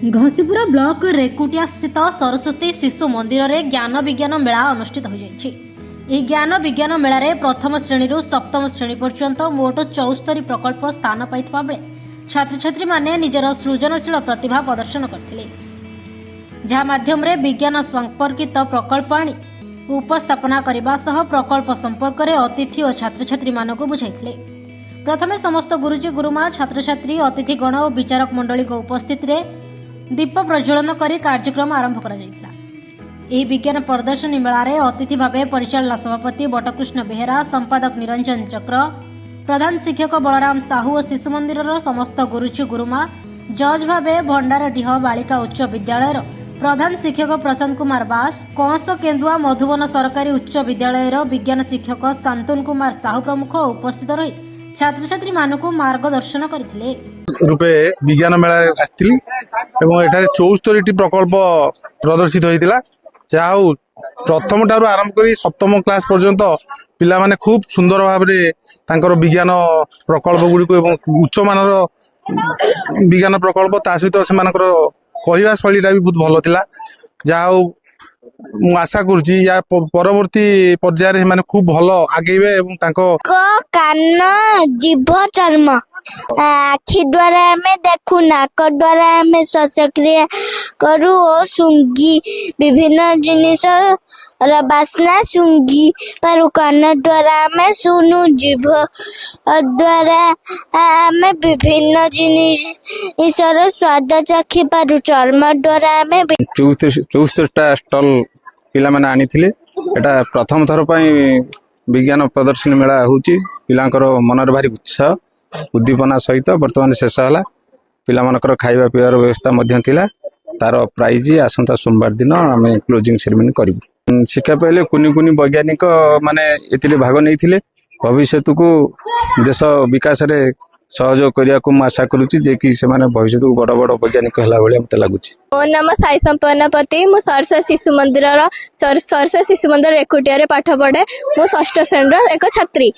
Ghasipura block रेकुटिया स्थित सरस्वती शिशु मंदिर में ज्ञान विज्ञान मेला अनुष्ठित हो जाइछि। यह ज्ञान विज्ञान मेला रे प्रथम श्रेणी सप्तम श्रेणी पर्यंत मोट 74 प्रकल्प स्थान पाइथिबा बेले छात्र छात्री माने निजर सृजनशील प्रतिभा प्रदर्शन करथिले, जहा माध्यम रे विज्ञान संपर्कित प्रकल्प आनी उपस्थापना करने सह प्रकल्प संपर्क में अतिथि और छात्र छात्री मानक बुझाइथिले। प्रथमे समस्त गुरुजी गुरुमा छात्र छात्री अतिथिगण और विचारक मंडली उपस्थित रे दीप प्रज्वलन करी कार्यक्रम आरंभ करा जायतिला। एही विज्ञान प्रदर्शनी मेला रे अतिथि भावे परिचालना सभापति बटकृष्ण बेहेरा, संपादक निरंजन चक्र, प्रधान शिक्षक बलराम साहू और शिशु मंदिर समस्त गुरुजी गुरुमा, जज भावे भंडारडीह बालिका उच्च विद्यालय प्रधान शिक्षक प्रशांत कुमार बास, कंस केन्दुआ मधुबन सरकारी उच्च विद्यालय विज्ञान शिक्षक शांतनु कुमार साहू प्रमुख उपस्थित रही छात्र छात्री मानक मार्गदर्शन करथिले। रूपे विज्ञान मेला आसथिली एवं एठारे 74टी प्रकल्प प्रदर्शित होइतिला। जाऊ प्रथम ठारू आरंभ करी सप्तम क्लास पर्यंत पिला माने खूब सुंदर भाव रे तांकर विज्ञान प्रकल्प गुडी को एवं उच्च मानर विज्ञान प्रकल्प ता सहित से मानकर कहिबा शैलीटा भी बहुत भलो थिला। जाऊ मु आशा करूची या परवर्ती पर्याय माने खूब भलो आगेबे एवं तांको कान जीभ चर्म आखि द्वारा हमें देखु, नाक द्वारा हमें श्वासक्रिया करू और सुंगी विभिन्न जिनिस बासना सुंगी पर कान द्वारा हमें सुनु, जीभ द्वारा हमें विभिन्न जिनिस स्वाद चाखी पारू, चर्म द्वारा हमें 74टा स्टल पिला माने आनी थिले। एटा प्रथम थर पई विज्ञान प्रदर्शनी मेला होची। पिलांकर मनर भारी उत्साह उद्दीपना सहित वर्तमान शेष है। पिला मानकर खाइबा पिबार व्यवस्था मध्य थिला। तार प्राइज आसंता सोमवार दिन आम क्लोजिंग सेरेमनी करूँ। शिक्षा पाइले कुनी कुनी वैज्ञानिक माने एतिरे भाग नहीं थिले। भविष्य को देश विकास रे सहयोग करिया को आशा करूची जे कि से माने भविष्य को बड़ बड़ वैज्ञानिक हला भले मते लागुची। मो नाम साई संपन्नपति, मु सरस्वती शिशु मंदिर रेकुटिया पाठ पढ़े। मु षष्ठ श्रेणी एक छात्री।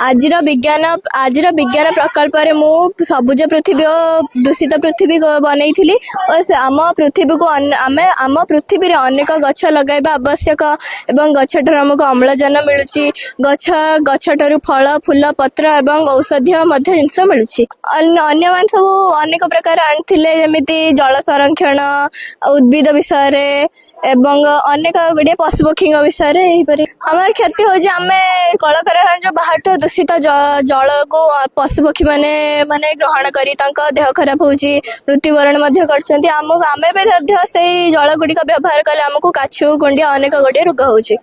आजिर विज्ञान प्रकल्प रे मु सबुज पृथ्वी और दूषित पृथ्वी बनई थी और आम पृथ्वी को आम पृथ्वी रे अनेक गछ लगाइबा आवश्यक एवं गछठार हमको अम्लजान मिलुची। गछठार फल फूल पत्र एवं औषधीय मध्य जिनस मिलुची। अन्य मान सब अनेक प्रकार आनिथिले, जेमिति जल संरक्षण, उद्भिद विषय रे एवं अनेक गुड़िया पशु पक्षी विषय रे। आमर क्षति हो कलकारखाना जो बाहर दूषित जल को पशु पक्षी माने ग्रहण करी तांका देह खराब होची, मृत्युवरण मध्य करछंती। आमे भी से जल गुड़िक व्यवहार कले आमको काछु कुंडिया अनेक गुड़िया रोग होची।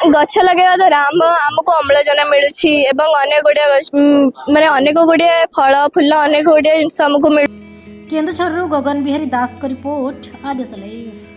गछ लगेवा द्वारा आमको अम्लजान मिलुची एवं अनेक गुड़िया फल फूल अनेक गुड़िया जिनस आमको मिल। केन्दुझर गगन बिहारी दास का रिपोर्ट, आदेश लाइव।